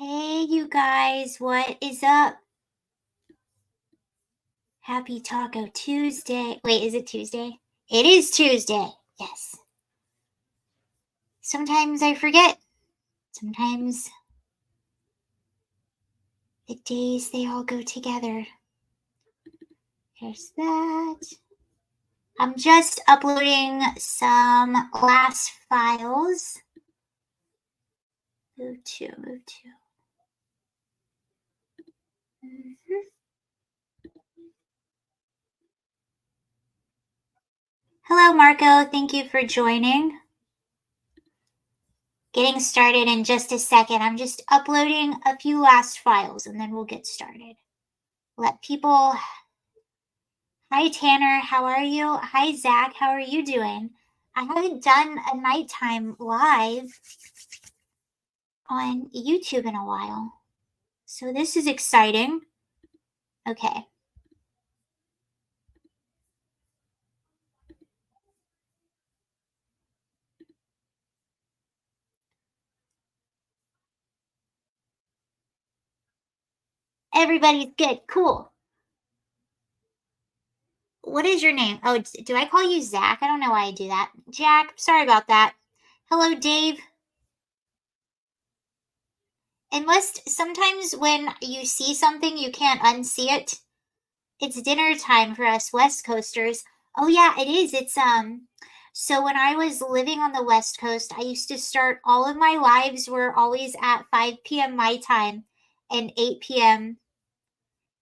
Hey, you guys, what is up? Happy Taco Tuesday. Wait, is it Tuesday? It is Tuesday. Yes. Sometimes I forget. Sometimes the days they all go together. Here's that. I'm just uploading some last files. Move to. Hello, Marco. Thank you for joining. Getting started in just a second. I'm just uploading a few last files and then we'll get started. Let people. Hi, Tanner. How are you? Hi, Zach. How are you doing? I haven't done a nighttime live on YouTube in a while. So this is exciting. Okay. Everybody's good. Cool. What is your name? Oh, do I call you Zach? I don't know why I do that. Jack, sorry about that. Hello, Dave. Unless sometimes when you see something, you can't unsee it. It's dinner time for us West Coasters. Oh yeah, it is. So when I was living on the West Coast, I used to start all of my lives were always at 5 p.m. my time and 8 p.m.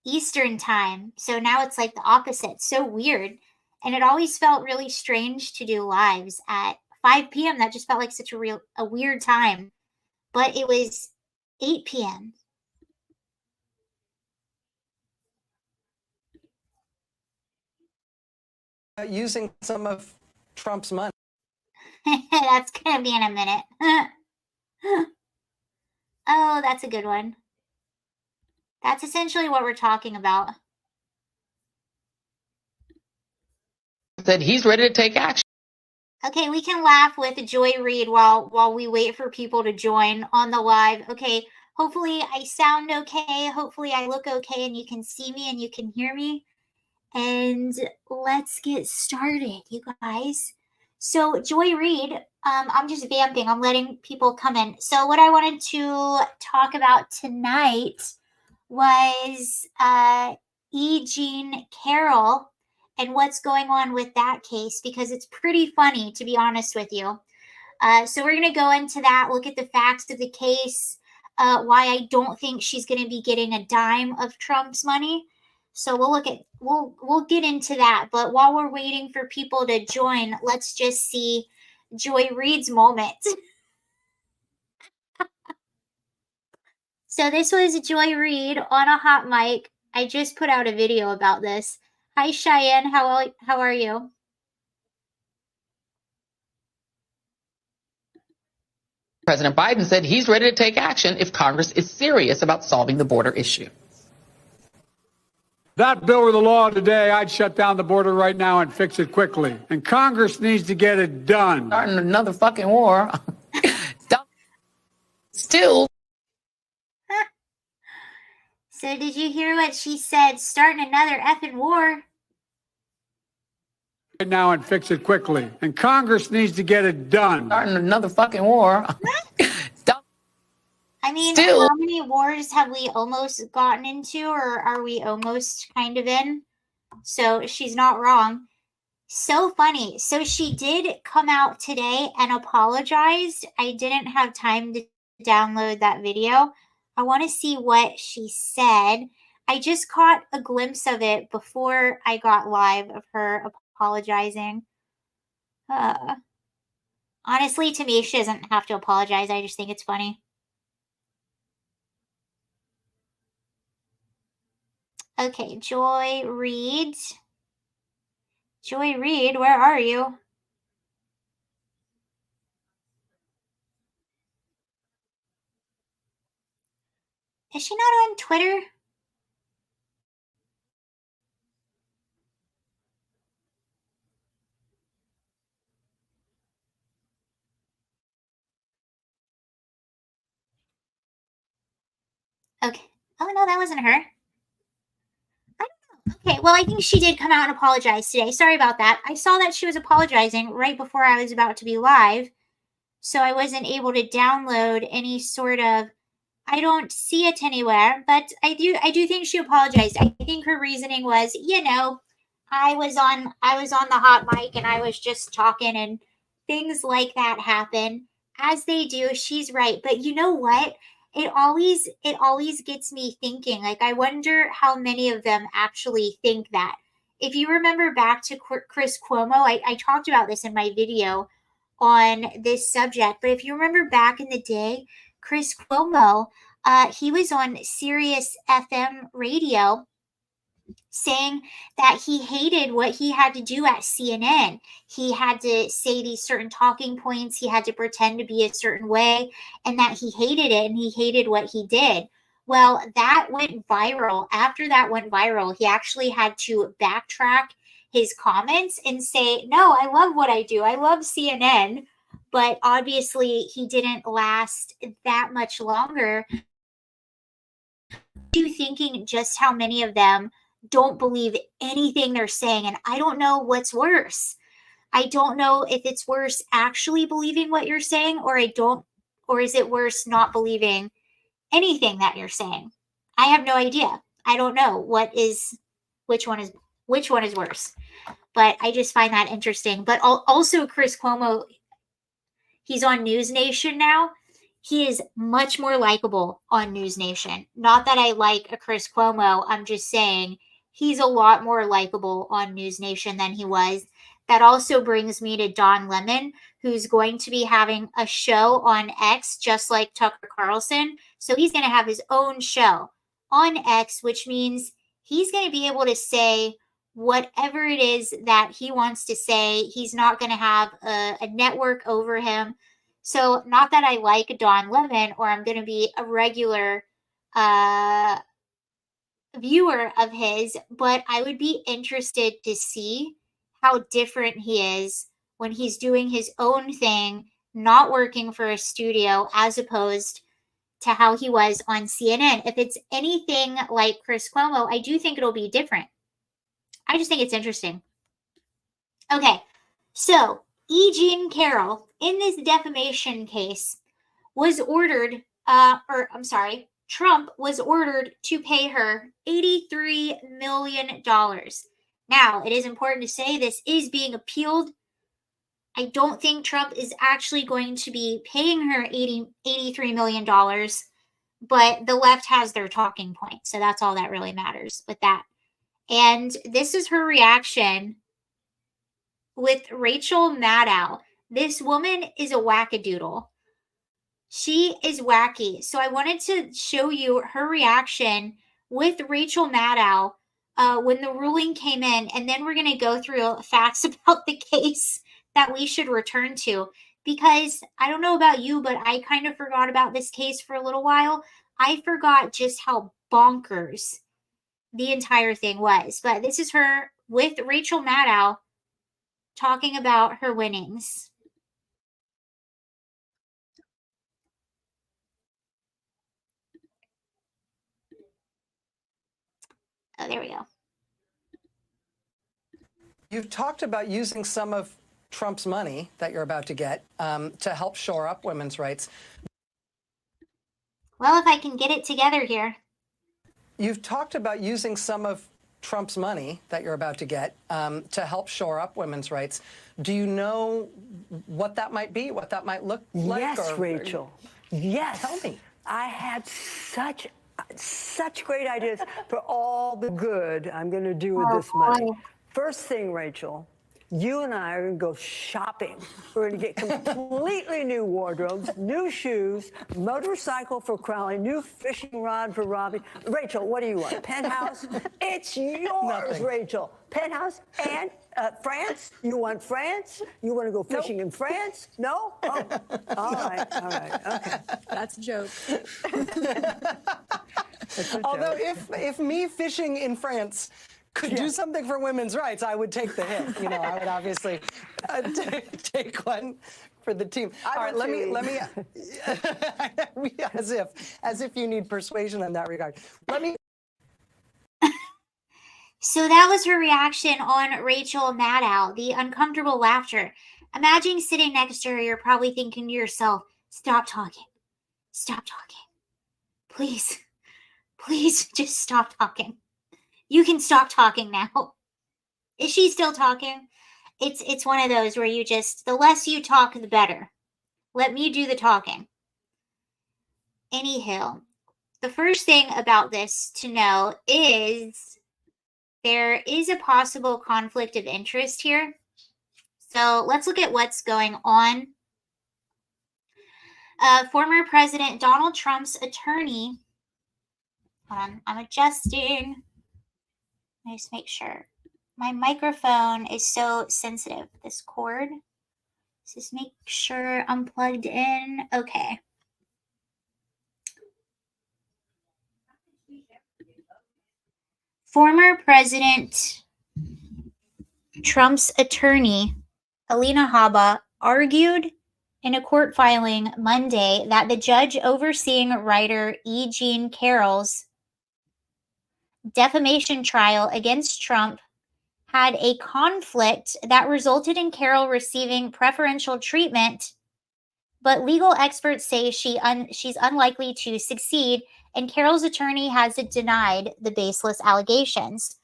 Eastern time. So now it's like the opposite. So weird. And it always felt really strange to do lives at 5 p.m. That just felt like such a weird time. But it was 8 p.m. Using some of Trump's money. That's going to be in a minute. Oh, that's a good one. That's essentially what we're talking about. Said he's ready to take action. Okay, we can laugh with Joy Reid while we wait for people to join on the live. Okay, hopefully I sound okay. Hopefully I look okay and you can see me and you can hear me. And let's get started, you guys. So Joy Reid, I'm just vamping. I'm letting people come in. So what I wanted to talk about tonight was E. Jean Carroll and what's going on with that case, because it's pretty funny, to be honest with you. So we're going to go into that, look at the facts of the case, why I don't think she's going to be getting a dime of Trump's money. So we'll get into that. But while we're waiting for people to join, let's just see Joy Reid's moment. So this was Joy Reid on a hot mic. I just put out a video about this. Hi Cheyenne, how are you? President Biden said he's ready to take action if Congress is serious about solving the border issue. That bill were the law today, I'd shut down the border right now and fix it quickly. And Congress needs to get it done. Starting another fucking war. Still. So did you hear what she said? Starting another effing war. Right now and fix it quickly. And Congress needs to get it done. Starting another fucking war. I mean, Still. how many wars have we almost gotten into, or are we almost kind of in? So she's not wrong. So funny. So she did come out today and apologized. I didn't have time to download that video. I want to see what she said. I just caught a glimpse of it before I got live of her apologizing. Honestly, to me, she doesn't have to apologize. I just think it's funny. Okay, Joy Reid. Joy Reid, where are you? Is she not on Twitter? Okay. Oh, no, that wasn't her. I don't know. Okay, well, I think she did come out and apologize today. Sorry about that. I saw that she was apologizing right before I was about to be live, so I wasn't able to download any sort of. I don't see it anywhere, but I do think she apologized. I think her reasoning was, I was on the hot mic and I was just talking and things like that happen as they do. She's right. But you know what? It always gets me thinking. Like, I wonder how many of them actually think that. If you remember back to Chris Cuomo, I talked about this in my video on this subject, but if you remember back in the day, Chris Cuomo, he was on Sirius FM radio saying that he hated what he had to do at CNN. He had to say these certain talking points, he had to pretend to be a certain way, and that he hated it and he hated what he did. Well, that went viral. After that went viral, he actually had to backtrack his comments and say, no, I love what I do. I love CNN. But obviously, he didn't last that much longer. You thinking just how many of them don't believe anything they're saying, and I don't know what's worse. I don't know if it's worse actually believing what you're saying, or is it worse not believing anything that you're saying? I have no idea. I don't know which one is worse. But I just find that interesting. But also Chris Cuomo, he's on News Nation now. He is much more likable on News Nation. Not that I like a Chris Cuomo. I'm just saying he's a lot more likable on News Nation than he was. That also brings me to Don Lemon, who's going to be having a show on X, just like Tucker Carlson. So he's going to have his own show on X, which means he's going to be able to say whatever it is that he wants to say. He's not going to have a network over him. So not that I like Don Lemon or I'm going to be a regular viewer of his, but I would be interested to see how different he is when he's doing his own thing, not working for a studio, as opposed to how he was on CNN. If it's anything like Chris Cuomo, I do think it'll be different. I just think it's interesting. Okay, so E. Jean Carroll, in this defamation case, was ordered, Trump was ordered to pay her $83 million. Now, it is important to say this is being appealed. I don't think Trump is actually going to be paying her $83 million, but the left has their talking point. So that's all that really matters with that. And this is her reaction with Rachel Maddow. This woman is a wackadoodle. She is wacky. So I wanted to show you her reaction with Rachel Maddow when the ruling came in, and then we're going to go through facts about the case that we should return to, because I don't know about you, but I kind of forgot about this case for a little while. I forgot just how bonkers the entire thing was. But this is her with Rachel Maddow talking about her winnings. Oh, there we go. You've talked about using some of Trump's money that you're about to get to help shore up women's rights. Well, if I can get it together here. You've talked about using some of Trump's money that you're about to get to help shore up women's rights. Do you know what that might be, what that might look like? Yes, Rachel. Yes. Tell me. I had such great ideas for all the good I'm going to do with this money. First thing, Rachel, you and I are going to go shopping. We're going to get completely new wardrobes, new shoes, motorcycle for Crowley, new fishing rod for Robbie. Rachel, what do you want? Penthouse? It's yours, Nothing. Rachel. Penthouse and France? You want France? You want to go fishing in France? No? Oh, all right, okay. That's a joke. Although if me fishing in France could do something for women's rights, I would take the hit. You know, I would obviously take one for the team. All right, let me as if you need persuasion in that regard. Let me. So that was her reaction on Rachel Maddow, the uncomfortable laughter. Imagine sitting next to her, you're probably thinking to yourself, stop talking. Stop talking. Please, please just stop talking. You can stop talking now. Is she still talking? It's one of those where you just, the less you talk, the better. Let me do the talking. Anyhow, the first thing about this to know is there is a possible conflict of interest here. So let's look at what's going on. Former President Donald Trump's attorney, hold on, I'm adjusting. Let me just make sure. My microphone is so sensitive, this cord. Let's just make sure I'm plugged in. Okay. Former President Trump's attorney, Alina Habba, argued in a court filing Monday that the judge overseeing writer E. Jean Carroll's defamation trial against Trump had a conflict that resulted in Carroll receiving preferential treatment, but legal experts say she's unlikely to succeed, and Carroll's attorney has denied the baseless allegations.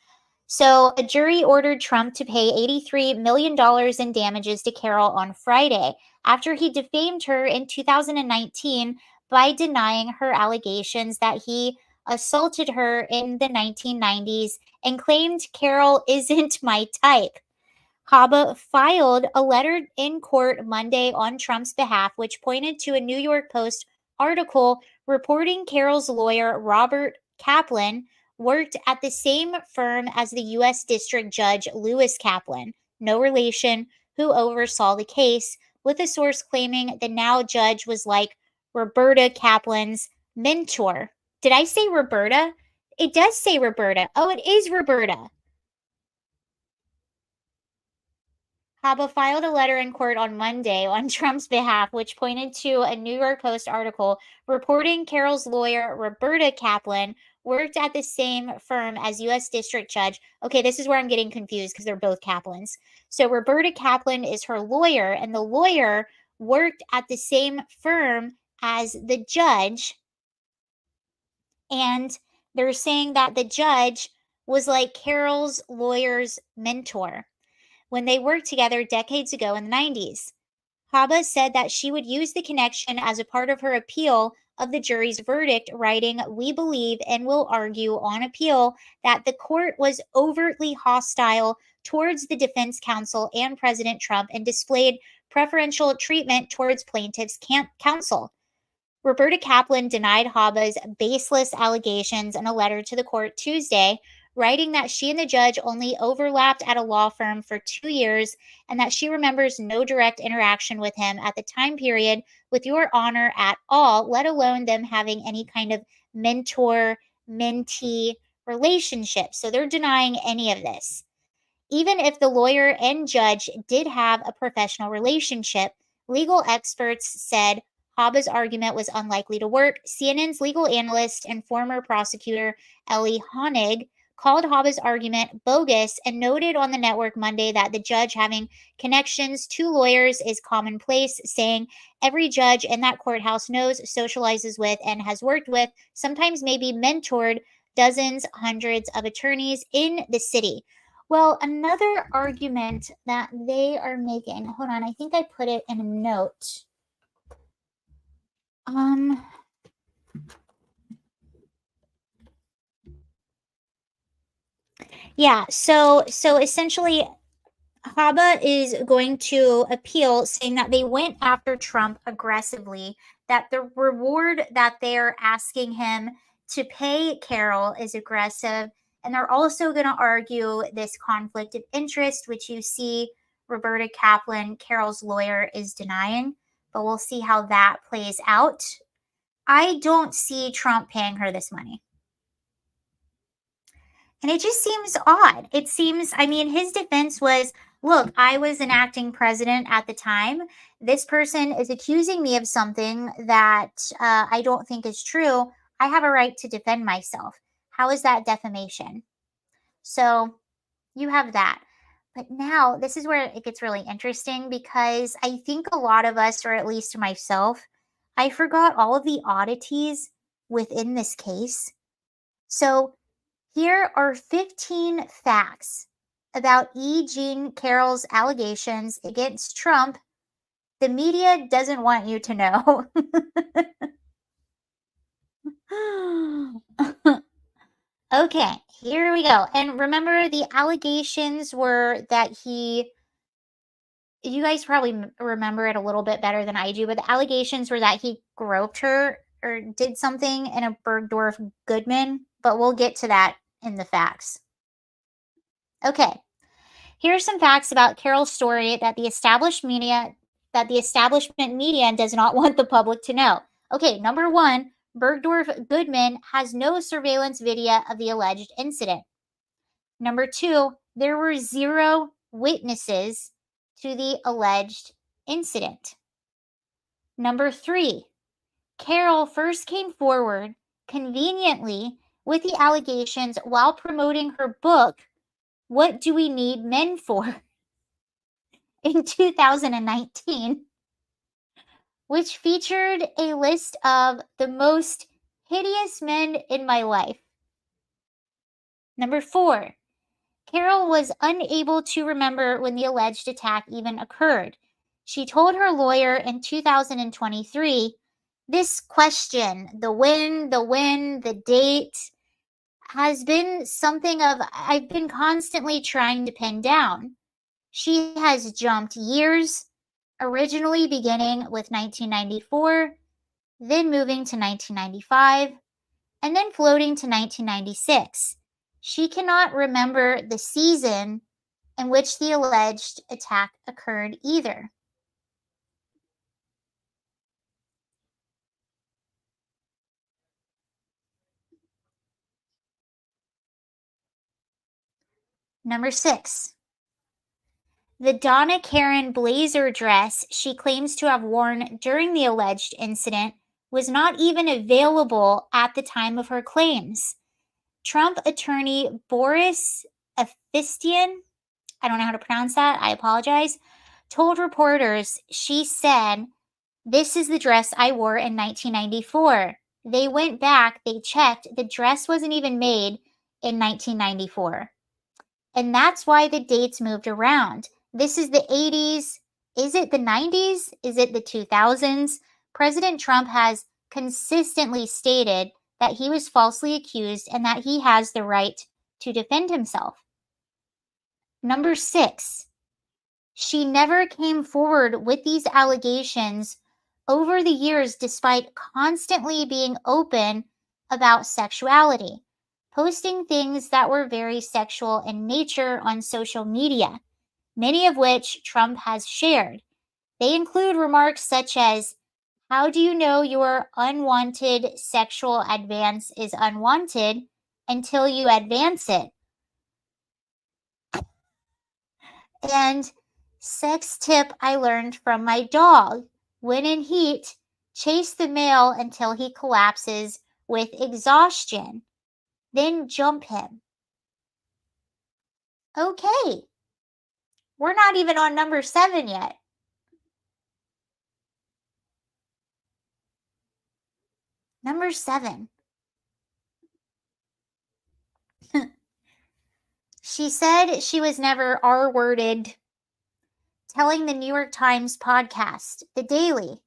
So a jury ordered Trump to pay $83 million in damages to Carroll on Friday after he defamed her in 2019 by denying her allegations that he assaulted her in the 1990s and claimed Carroll isn't my type. Habba filed a letter in court Monday on Trump's behalf, which pointed to a New York Post article reporting Carroll's lawyer, Robert Kaplan, worked at the same firm as the U.S. District Judge Lewis Kaplan, no relation, who oversaw the case, with a source claiming the now judge was like Roberta Kaplan's mentor. Did I say Roberta? It does say Roberta. Oh, it is Roberta. Habba filed a letter in court on Monday on Trump's behalf, which pointed to a New York Post article reporting Carroll's lawyer, Roberta Kaplan, worked at the same firm as U.S. District Judge. Okay, this is where I'm getting confused because they're both Kaplans. So Roberta Kaplan is her lawyer, and the lawyer worked at the same firm as the judge. And they're saying that the judge was like Carroll's lawyer's mentor when they worked together decades ago in the 90s. Habba said that she would use the connection as a part of her appeal of the jury's verdict, writing, "We believe and will argue on appeal that the court was overtly hostile towards the defense counsel and President Trump and displayed preferential treatment towards plaintiff's counsel." Roberta Kaplan denied Habba's baseless allegations in a letter to the court Tuesday, writing that she and the judge only overlapped at a law firm for 2 years and that she remembers no direct interaction with him at the time period, with your honor, at all, let alone them having any kind of mentor-mentee relationship. So they're denying any of this. Even if the lawyer and judge did have a professional relationship, legal experts said Habba's argument was unlikely to work. CNN's legal analyst and former prosecutor Ellie Honig called Habba's argument bogus and noted on the network Monday that the judge having connections to lawyers is commonplace, saying every judge in that courthouse knows, socializes with, and has worked with, sometimes maybe mentored, dozens, hundreds of attorneys in the city. Well, another argument that they are making, hold on, I think I put it in a note. Yeah, so essentially Habba is going to appeal, saying that they went after Trump aggressively, that the reward that they're asking him to pay Carroll is aggressive, and they're also going to argue this conflict of interest, which you see Roberta Kaplan, Carroll's lawyer, is denying, but we'll see how that plays out. I don't see Trump paying her this money. And it just seems odd. It seems, I mean, his defense was, look, I was an acting president at the time. This person is accusing me of something that I don't think is true. I have a right to defend myself. How is that defamation? So you have that. But now this is where it gets really interesting, because I think a lot of us, or at least myself, I forgot all of the oddities within this case. So here are 15 facts about E. Jean Carroll's allegations against Trump the media doesn't want you to know. Okay, here we go. And remember, the allegations were that you guys probably remember it a little bit better than I do, but the allegations were that he groped her or did something in a Bergdorf Goodman, but we'll get to that in the facts. Okay, here are some facts about Carroll's story that the establishment media does not want the public to know. Okay, number one, Bergdorf Goodman has no surveillance video of the alleged incident. Number two, there were 0 witnesses to the alleged incident. Number three, Carroll first came forward conveniently with the allegations while promoting her book, What Do We Need Men For? In 2019, which featured a list of the most hideous men in my life. Number four, Carroll was unable to remember when the alleged attack even occurred. She told her lawyer in 2023, this question, the when, the date, has been something of I've been constantly trying to pin down. She has jumped years, originally beginning with 1994, then moving to 1995, and then floating to 1996. She cannot remember the season in which the alleged attack occurred either. Number 6. The Donna Karan blazer dress she claims to have worn during the alleged incident was not even available at the time of her claims. Trump attorney Boris Afistian, I don't know how to pronounce that, I apologize, told reporters, she said, this is the dress I wore in 1994. They went back, they checked, the dress wasn't even made in 1994. And that's why the dates moved around. This is the 80s. Is it the 90s? Is it the 2000s? President Trump has consistently stated that he was falsely accused and that he has the right to defend himself. Number 6, she never came forward with these allegations over the years despite constantly being open about sexuality, posting things that were very sexual in nature on social media, many of which Trump has shared. They include remarks such as, how do you know your unwanted sexual advance is unwanted until you advance it? And sex tip I learned from my dog. When in heat, chase the male until he collapses with exhaustion. Then jump him. Okay. We're not even on number 7 yet. Number 7. She said she was never R-worded, telling the New York Times podcast, The Daily,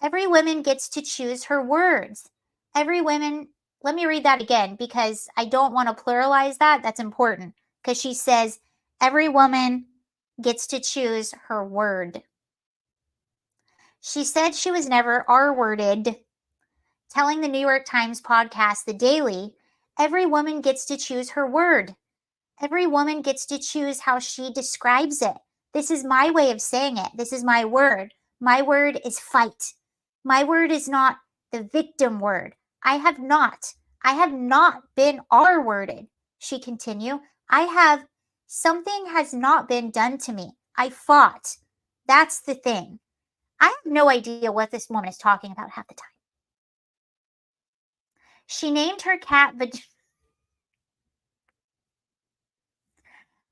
every woman gets to choose her words. Every woman, let me read that again because I don't want to pluralize that. That's important because she says every woman gets to choose her word. She said she was never R-worded, telling the New York Times podcast, The Daily, every woman gets to choose her word. Every woman gets to choose how she describes it. This is my way of saying it. This is my word. My word is fight. My word is not the victim word. I have not been R-worded, she continued. Something has not been done to me. I fought. That's the thing. I have no idea what this woman is talking about half the time. She named her cat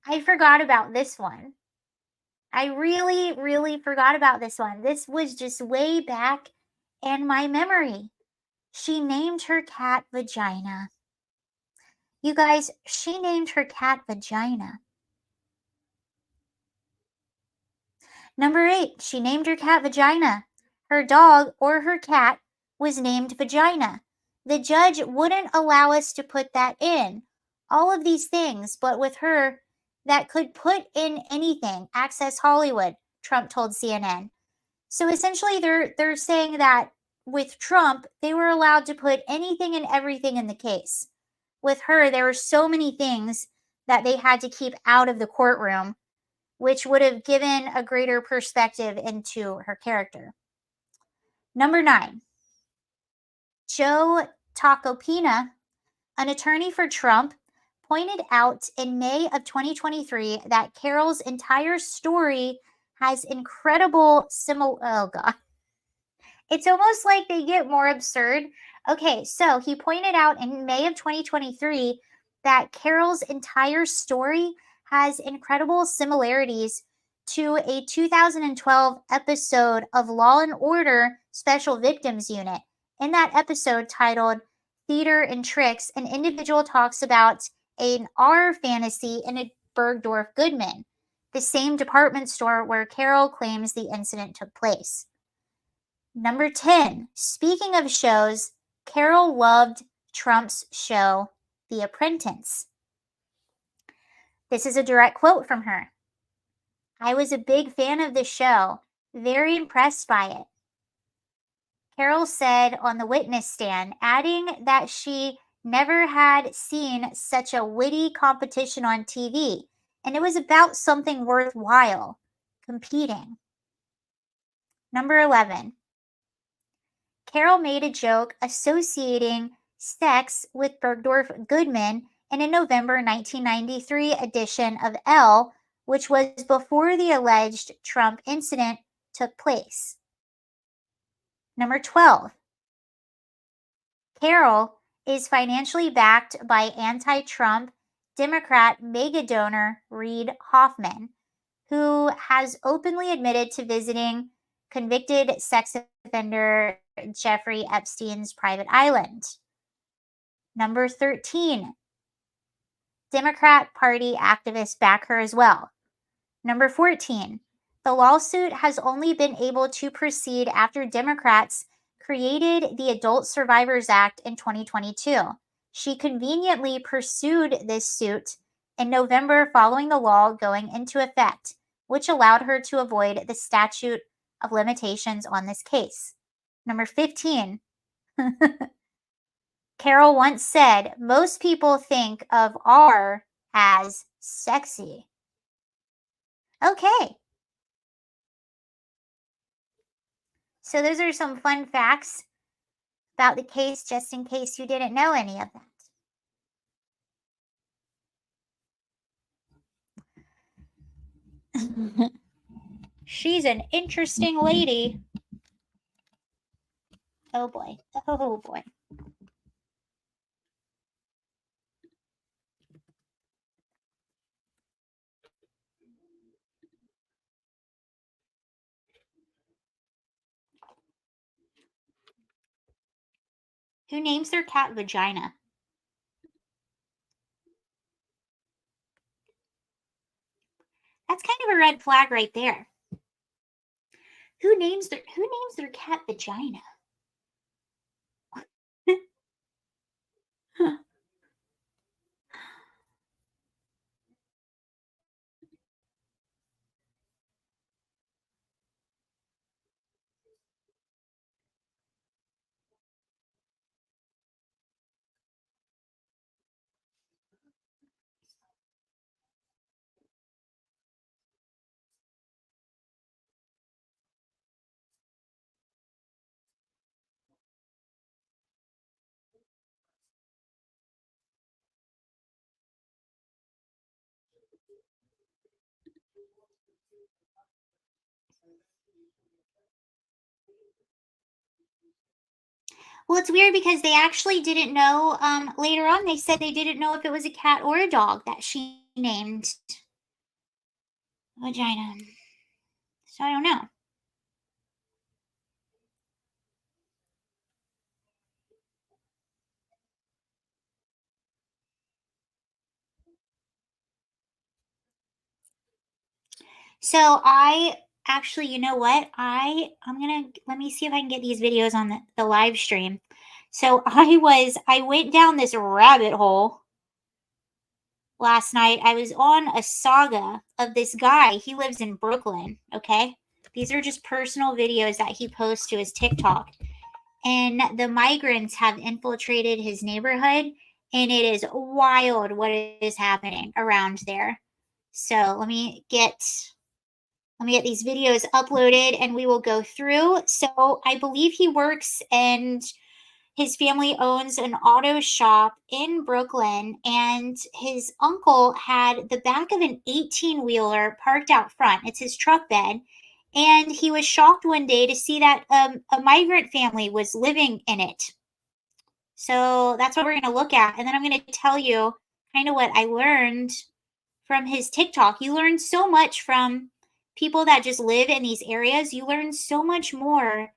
I forgot about this one. I really, really forgot about this one. This was just way back in my memory. She named her cat Vagina. You guys, she named her cat Vagina. Number 8, she named her cat Vagina. Her dog or her cat was named Vagina. The judge wouldn't allow us to put that in. All of these things, but with her, that could put in anything. Access Hollywood, Trump told CNN. So essentially, they're saying that with Trump, they were allowed to put anything and everything in the case. With her, there were so many things that they had to keep out of the courtroom, which would have given a greater perspective into her character. Number 9, Joe Tacopina, an attorney for Trump, pointed out in May of 2023 that Carol's entire story has incredible oh God. It's almost like they get more absurd. Okay, so he pointed out in May of 2023 that Carol's entire story has incredible similarities to a 2012 episode of Law and Order Special Victims Unit. In that episode titled Theater and Tricks, an individual talks about an R fantasy in a Bergdorf Goodman, the same department store where Carol claims the incident took place. Number 10, speaking of shows, Carol loved Trump's show, The Apprentice. This is a direct quote from her. I was a big fan of the show, very impressed by it. Carol said on the witness stand, adding that she never had seen such a witty competition on TV, and it was about something worthwhile, competing. Number 11, Carol made a joke associating sex with Bergdorf Goodman in a November 1993 edition of Elle, which was before the alleged Trump incident took place. Number 12, Carol is financially backed by anti-Trump Democrat mega donor Reid Hoffman, who has openly admitted to visiting convicted sex offender Jeffrey Epstein's private island. Number 13, Democrat Party activists back her as well. Number 14, the lawsuit has only been able to proceed after Democrats created the Adult Survivors Act in 2022. She conveniently pursued this suit in November following the law going into effect, which allowed her to avoid the statute of limitations on this case. Number 15, Carol once said, most people think of R as sexy. Okay. So those are some fun facts about the case, just in case you didn't know any of that. She's an interesting lady. Oh boy. Oh boy. Who names their cat Vagina? That's kind of a red flag right there. Who names their cat Vagina? Huh. Well, it's weird because they actually didn't know. Later on, they said they didn't know if it was a cat or a dog that she named Vagina. So I don't know. So I actually, you know what? I'm gonna let me see if I can get these videos on the live stream. So I went down this rabbit hole last night. I was on a saga of this guy. He lives in Brooklyn. Okay. These are just personal videos that he posts to his TikTok. And the migrants have infiltrated his neighborhood, and it is wild what is happening around there. So let me get these videos uploaded and we will go through. So I believe he works and his family owns an auto shop in Brooklyn, and his uncle had the back of an 18-wheeler parked out front. It's his truck bed. And he was shocked one day to see that a migrant family was living in it. So that's what we're going to look at. And then I'm going to tell you kind of what I learned from his TikTok. You learn so much from people that just live in these areas. You learn so much more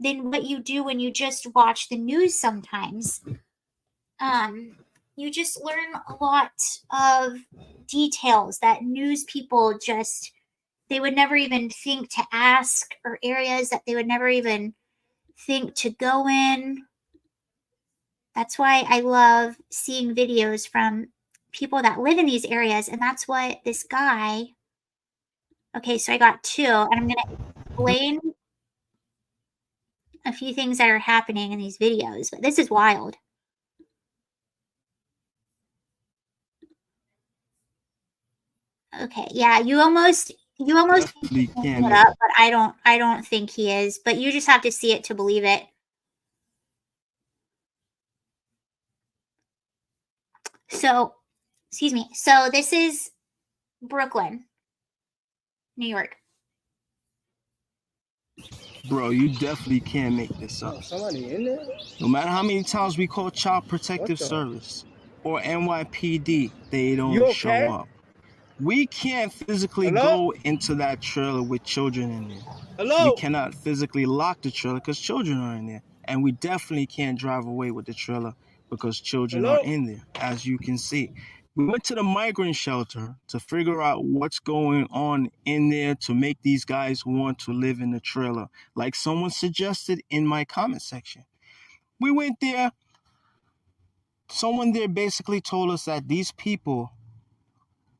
than what you do when you just watch the news sometimes. You just learn a lot of details that news people just, they would never even think to ask, or areas that they would never even think to go in. That's why I love seeing videos from people that live in these areas. And that's what this guy, okay, so I got two, and I'm going to explain a few things that are happening in these videos, but this is wild. Okay, yeah, you almost Definitely can can. it up, but I don't think he is. But you just have to see it to believe it. So, excuse me. So this is Brooklyn, New York. Bro, you definitely can't make this up. Somebody in there? No matter how many times we call Child Protective Service or NYPD, they don't show up. We can't physically go into that trailer with children in there. Hello? We cannot physically lock the trailer because children are in there. And we definitely can't drive away with the trailer because children are in there, as you can see. We went to the migrant shelter to figure out what's going on in there to make these guys want to live in the trailer, like someone suggested in my comment section. We went there. Someone there basically told us that these people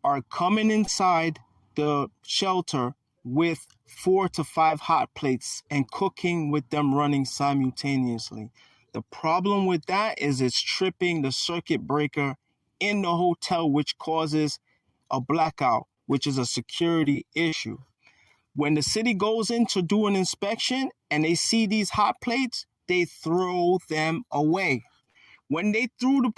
are coming inside the shelter with 4 to 5 hot plates and cooking with them running simultaneously. The problem with that is it's tripping the circuit breaker in the hotel, which causes a blackout, which is a security issue. When the city goes in to do an inspection and they see these hot plates, they throw them away. When they threw the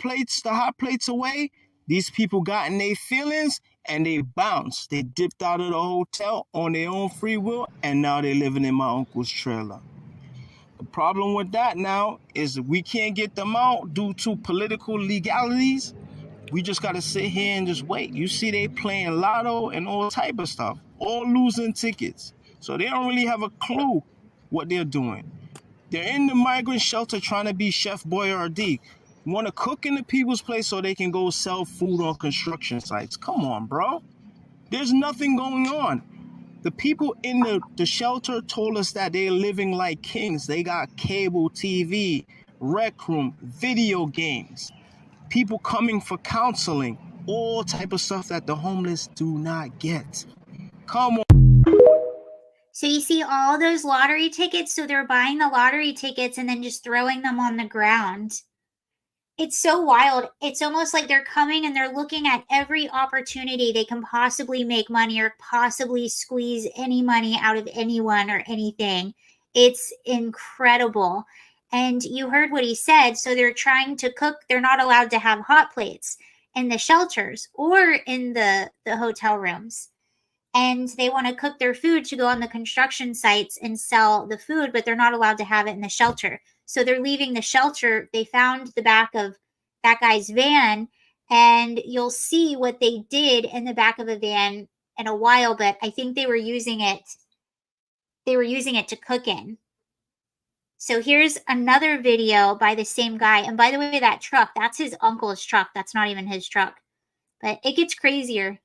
hot plates away, these people got in their feelings and they bounced. They dipped out of the hotel on their own free will, and now they're living in my uncle's trailer. The problem with that now is we can't get them out due to political legalities. We just got to sit here and just wait. You see they playing lotto and all type of stuff, all losing tickets. So they don't really have a clue what they're doing. They're in the migrant shelter trying to be Chef Boyardee. Want to cook in the people's place so they can go sell food on construction sites. Come on, bro. There's nothing going on. The people in the shelter told us that they're living like kings. They got cable TV, rec room, video games, people coming for counseling, all type of stuff that the homeless do not get. Come on. So you see all those lottery tickets. So they're buying the lottery tickets and then just throwing them on the ground. It's so wild. It's almost like they're coming and they're looking at every opportunity they can possibly make money or possibly squeeze any money out of anyone or anything. It's incredible. And you heard what he said. So they're trying to cook. They're not allowed to have hot plates in the shelters or in the hotel rooms. and they want to cook their food to go on the construction sites and sell the food, but they're not allowed to have it in the shelter. So they're leaving the shelter. They found the back of that guy's van, and you'll see what they did in the back of a van in a while, but I think they were using it to cook in. So here's another video by the same guy. And by the way, that truck, that's his uncle's truck. That's not even his truck. But it gets crazier.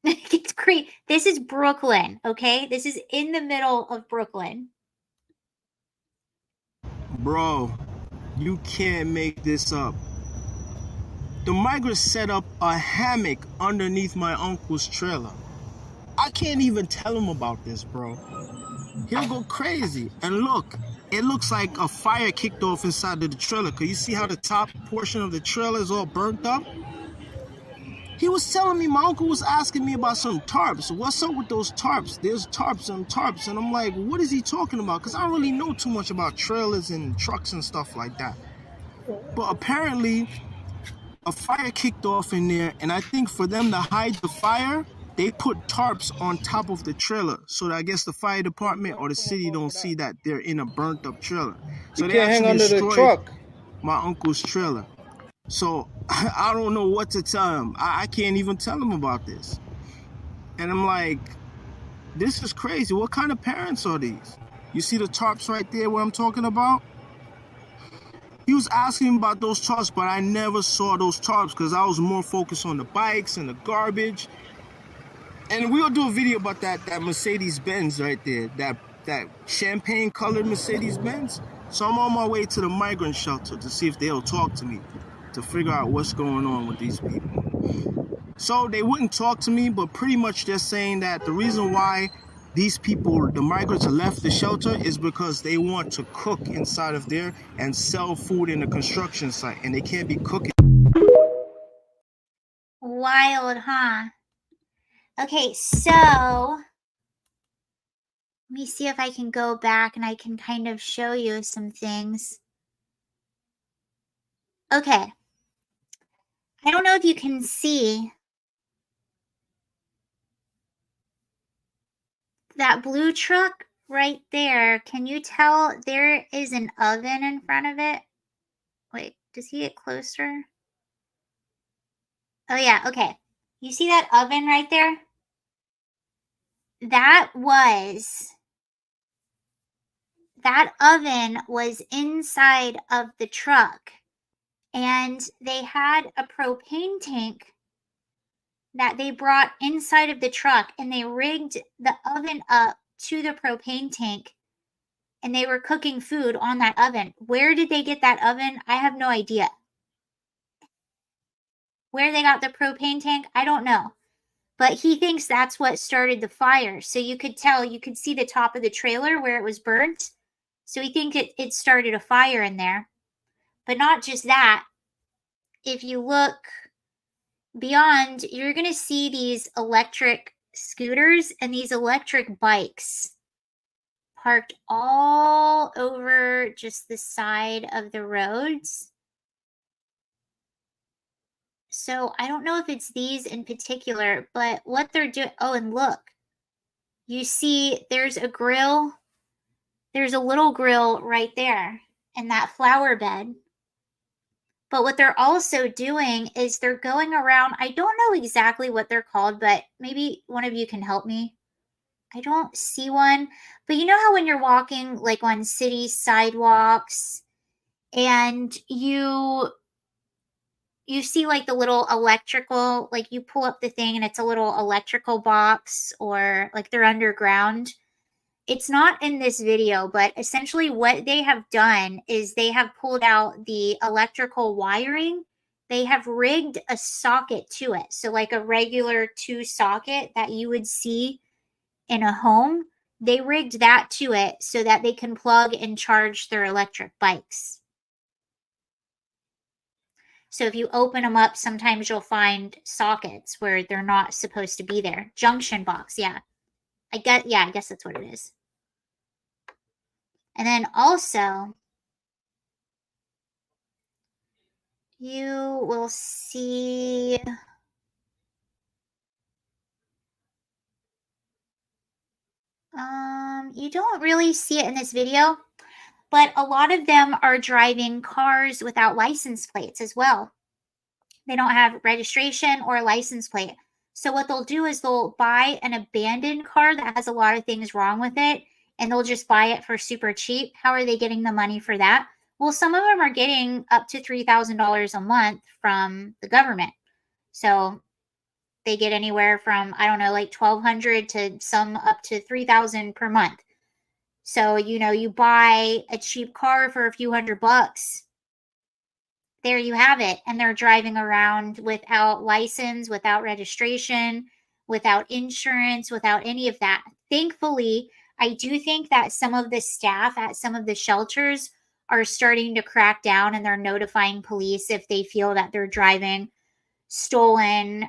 It's crazy. This is Brooklyn, okay? This is in the middle of Brooklyn. Bro, you can't make this up. The migrants set up a hammock underneath my uncle's trailer. I can't even tell him about this, bro. He'll go crazy. And look, it looks like a fire kicked off inside of the trailer. Cause you see how the top portion of the trailer is all burnt up? He was telling me, my uncle was asking me about some tarps. What's up with those tarps? There's tarps and tarps. And I'm like, what is he talking about? Because I don't really know too much about trailers and trucks and stuff like that. But apparently, a fire kicked off in there. And I think for them to hide the fire, they put tarps on top of the trailer. So that I guess the fire department or the city don't see that they're in a burnt up trailer. So You they can't hang actually under the destroyed truck. my uncle's trailer. So I don't know what to tell him. I can't even tell him about this. And I'm like, this is crazy. What kind of parents are these? You see the tarps right there where I'm talking about? He was asking about those tarps, but I never saw those tarps because I was more focused on the bikes and the garbage. And we'll do a video about that Mercedes-Benz right there, that champagne colored Mercedes-Benz. So I'm on my way to the migrant shelter to see if they'll talk to me, to figure out what's going on with these people. So they wouldn't talk to me, but pretty much they're saying that the reason why these people, the migrants, left the shelter is because they want to cook inside of there and sell food in the construction site, and they can't be cooking. Wild, huh? Okay, so let me see if I can go back and I can kind of show you some things. Okay. I don't know if you can see that blue truck right there. Can you tell there is an oven in front of it? Wait, does he get closer? Oh yeah, okay. You see that oven right there? That oven was inside of the truck, and they had a propane tank that they brought inside of the truck, and they rigged the oven up to the propane tank, and they were cooking food on that oven. Where did they get that oven? I have no idea. Where they got the propane tank, I don't know. But he thinks that's what started the fire. So you could tell, you could see the top of the trailer where it was burnt. So we think it started a fire in there. But not just that. If you look beyond, you're going to see these electric scooters and these electric bikes parked all over just the side of the roads. So I don't know if it's these in particular, but what they're doing. Oh, and look, you see there's a grill. There's a little grill right there in that flower bed. But what they're also doing is they're going around. I don't know exactly what they're called, but maybe one of you can help me. I don't see one. But you know how when you're walking like on city sidewalks and you see like the little electrical, like you pull up the thing and it's a little electrical box, or like they're underground. It's not in this video, but essentially what they have done is they have pulled out the electrical wiring. They have rigged a socket to it. So like a regular 2 socket that you would see in a home, they rigged that to it so that they can plug and charge their electric bikes. So if you open them up, sometimes you'll find sockets where they're not supposed to be there. Junction box, yeah. I guess that's what it is. And then also, you will see you don't really see it in this video, but a lot of them are driving cars without license plates as well. They don't have registration or license plate. So what they'll do is they'll buy an abandoned car that has a lot of things wrong with it, and they'll just buy it for super cheap. How are they getting the money for that? Well, some of them are getting up to $3,000 a month from the government. So they get anywhere from, I don't know, like $1,200 to some up to $3,000 per month. So, you buy a cheap car for a few $100. There you have it. And they're driving around without license, without registration, without insurance, without any of that. Thankfully, I do think that some of the staff at some of the shelters are starting to crack down, and they're notifying police if they feel that they're driving stolen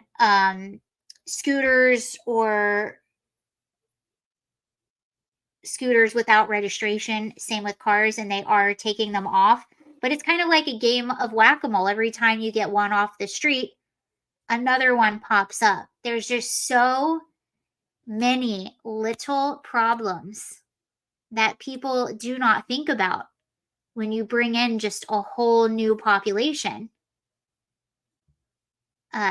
scooters or scooters without registration. Same with cars, and they are taking them off. But it's kind of like a game of whack-a-mole. Every time you get one off the street, another one pops up. There's just so many little problems that people do not think about when you bring in just a whole new population.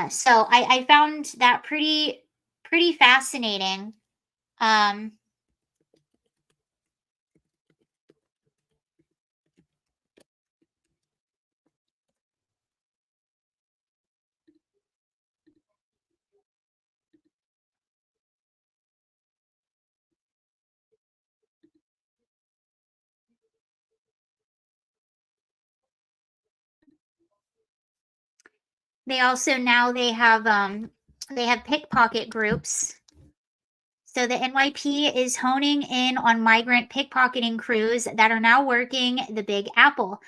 So I found that pretty fascinating. They also now they have pickpocket groups. So the NYP is honing in on migrant pickpocketing crews that are now working the Big Apple.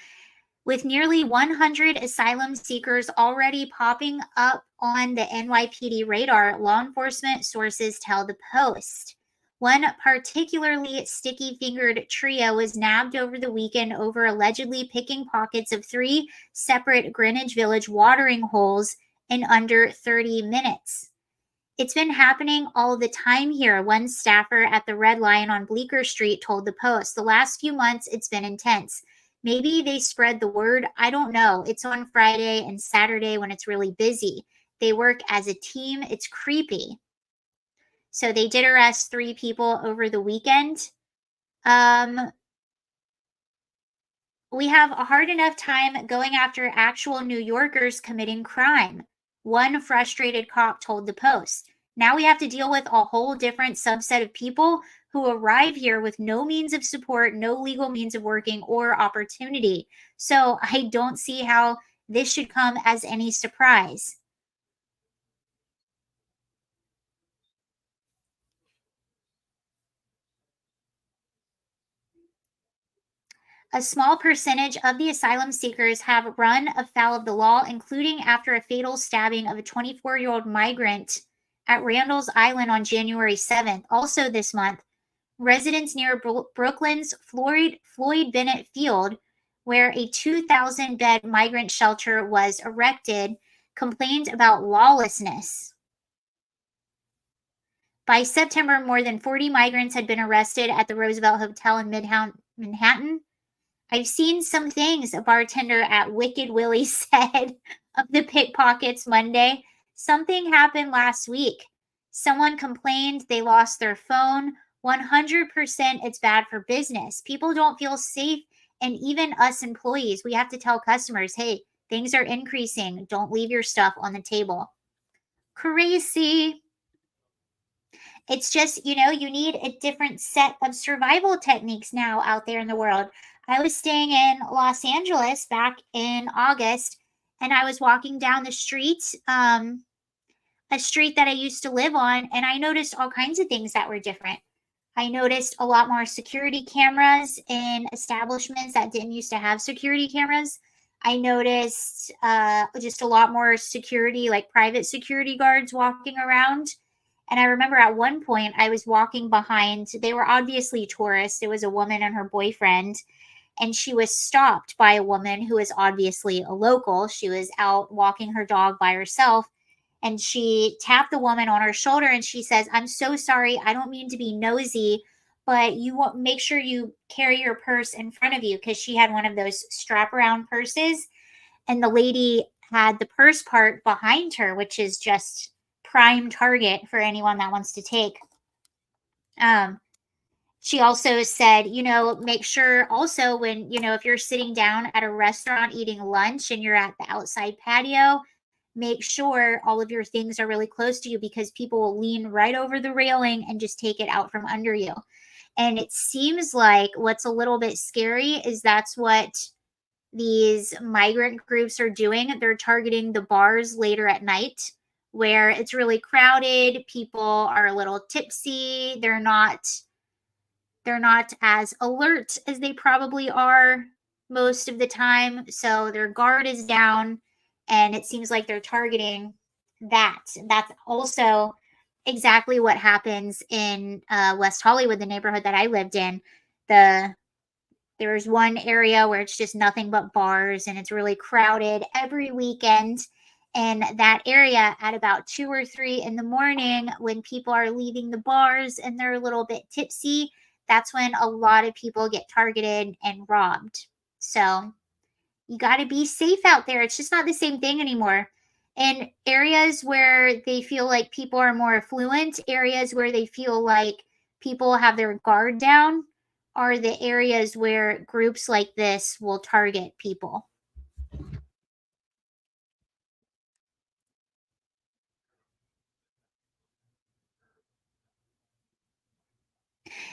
With nearly 100 asylum seekers already popping up on the NYPD radar, law enforcement sources tell the Post. One particularly sticky-fingered trio was nabbed over the weekend over allegedly picking pockets of 3 separate Greenwich Village watering holes in under 30 minutes. It's been happening all the time here, one staffer at the Red Lion on Bleecker Street told the Post. The last few months, it's been intense. Maybe they spread the word. I don't know. It's on Friday and Saturday when it's really busy. They work as a team. It's creepy. So they did arrest 3 people over the weekend. We have a hard enough time going after actual New Yorkers committing crime, one frustrated cop told the Post. Now we have to deal with a whole different subset of people who arrive here with no means of support, no legal means of working or opportunity. So I don't see how this should come as any surprise. A small percentage of the asylum seekers have run afoul of the law, including after a fatal stabbing of a 24-year-old migrant at Randall's Island on January 7th. Also this month, residents near Brooklyn's Floyd Bennett Field, where a 2,000-bed migrant shelter was erected, complained about lawlessness. By September, more than 40 migrants had been arrested at the Roosevelt Hotel in Midtown Manhattan. I've seen some things, a bartender at Wicked Willie said of the pickpockets Monday. Something happened last week. Someone complained they lost their phone. 100% it's bad for business. People don't feel safe, and even us employees, we have to tell customers, hey, things are increasing. Don't leave your stuff on the table. Crazy. It's just, you need a different set of survival techniques now out there in the world. I was staying in Los Angeles back in August, and I was walking down the street, a street that I used to live on, and I noticed all kinds of things that were different. I noticed a lot more security cameras in establishments that didn't used to have security cameras. I noticed just a lot more security, like private security guards walking around. And I remember at one point I was walking behind, they were obviously tourists. It was a woman and her boyfriend. and she was stopped by a woman who is obviously a local. She was out walking her dog by herself, and she tapped the woman on her shoulder and she says, "I'm so sorry. I don't mean to be nosy, but you want make sure you carry your purse in front of you," because she had one of those strap around purses, and the lady had the purse part behind her, which is just prime target for anyone that wants to take. She also said, make sure also when, if you're sitting down at a restaurant eating lunch and you're at the outside patio, make sure all of your things are really close to you, because people will lean right over the railing and just take it out from under you. And it seems like what's a little bit scary is that's what these migrant groups are doing. They're targeting the bars later at night where it's really crowded. People are a little tipsy. They're not as alert as they probably are most of the time. So their guard is down, and it seems like they're targeting that. That's also exactly what happens in West Hollywood, the neighborhood that I lived in. There's one area where it's just nothing but bars, and it's really crowded every weekend. And that area at about 2 or 3 in the morning, when people are leaving the bars and they're a little bit tipsy, that's when a lot of people get targeted and robbed. So you got to be safe out there. It's just not the same thing anymore. In areas where they feel like people are more affluent, areas where they feel like people have their guard down, are the areas where groups like this will target people.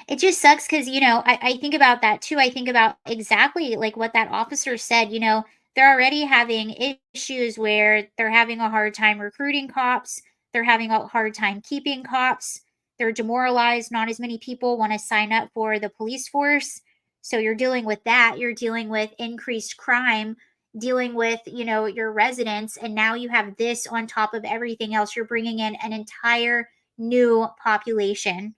It just sucks because, I think about that too. I think about exactly like what that officer said. They're already having issues where they're having a hard time recruiting cops. They're having a hard time keeping cops. They're demoralized. Not as many people want to sign up for the police force. So you're dealing with that. You're dealing with increased crime, dealing with, your residents. And now you have this on top of everything else. You're bringing in an entire new population.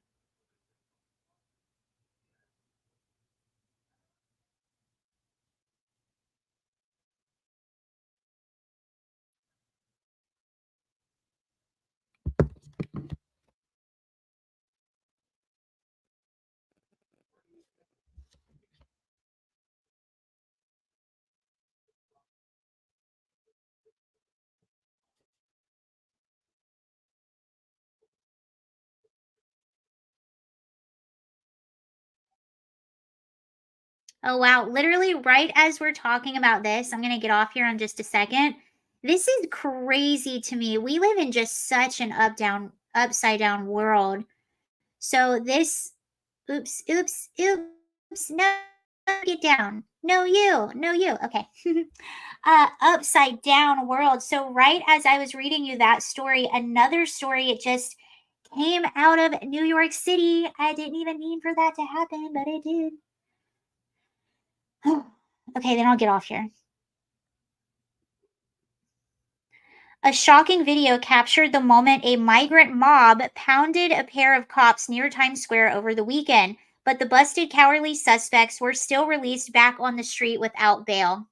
Oh, wow. Literally, right as we're talking about this, I'm going to get off here in just a second. This is crazy to me. We live in just such an upside down world. So this, oops, no, get down. No, you. Okay. Upside down world. So right as I was reading you that story, another story, it just came out of New York City. I didn't even mean for that to happen, but it did. Okay, then I'll get off here. A shocking video captured the moment a migrant mob pounded a pair of cops near Times Square over the weekend, but the busted cowardly suspects were still released back on the street without bail.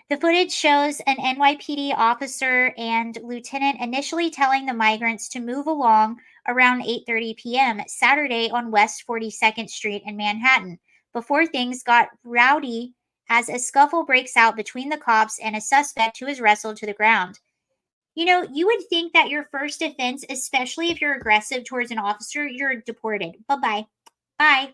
The footage shows an NYPD officer and lieutenant initially telling the migrants to move along around 8:30 p.m. Saturday on West 42nd Street in Manhattan, before things got rowdy as a scuffle breaks out between the cops and a suspect who is wrestled to the ground. You would think that your first offense, especially if you're aggressive towards an officer, you're deported. Bye-bye. Bye.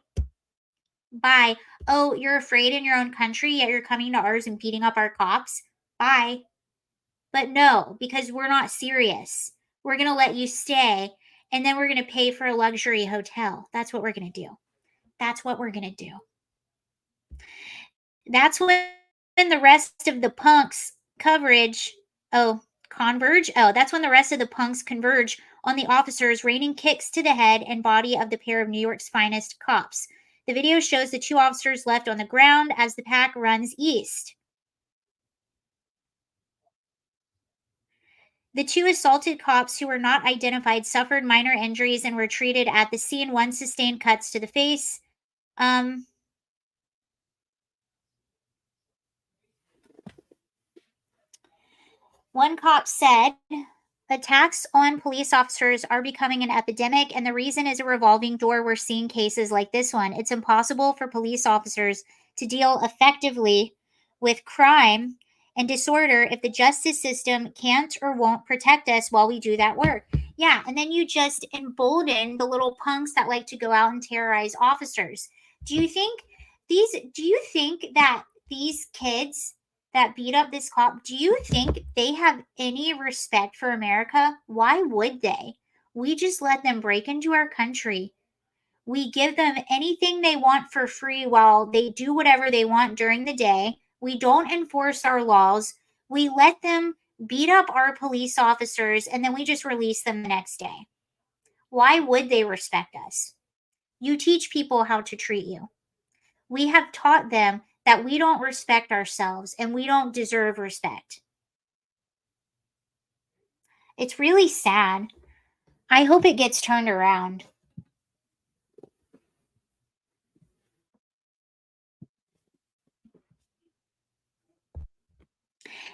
Bye. Oh, you're afraid in your own country, yet you're coming to ours and beating up our cops? Bye. But no, because we're not serious. We're going to let you stay, and then we're going to pay for a luxury hotel. That's what we're going to do. That's what we're going to do. That's when the rest of the punks converge. That's when the rest of the punks converge on the officers, raining kicks to the head and body of the pair of New York's finest cops. The video shows the two officers left on the ground as the pack runs east. The two assaulted cops, who were not identified, suffered minor injuries and were treated at the scene. One sustained cuts to the face. One cop said, attacks on police officers are becoming an epidemic, and the reason is a revolving door. We're seeing cases like this one. It's impossible for police officers to deal effectively with crime and disorder if the justice system can't or won't protect us while we do that work. Yeah, and then you just embolden the little punks that like to go out and terrorize officers. Do you think that these kids that beat up this cop, do you think they have any respect for America? Why would they? We just let them break into our country. We give them anything they want for free while they do whatever they want during the day. We don't enforce our laws. We let them beat up our police officers and then we just release them the next day. Why would they respect us? You teach people how to treat you. We have taught them that we don't respect ourselves and we don't deserve respect. It's really sad. I hope it gets turned around.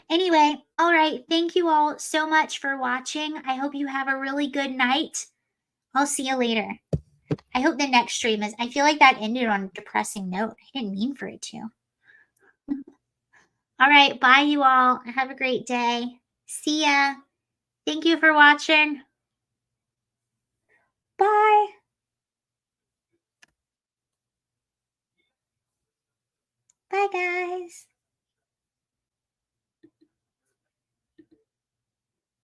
Anyway, all right. Thank you all so much for watching. I hope you have a really good night. I'll see you later. I hope the next stream is, I feel like that ended on a depressing note. I didn't mean for it to. All right. Bye, you all. Have a great day. See ya. Thank you for watching. Bye. Bye, guys.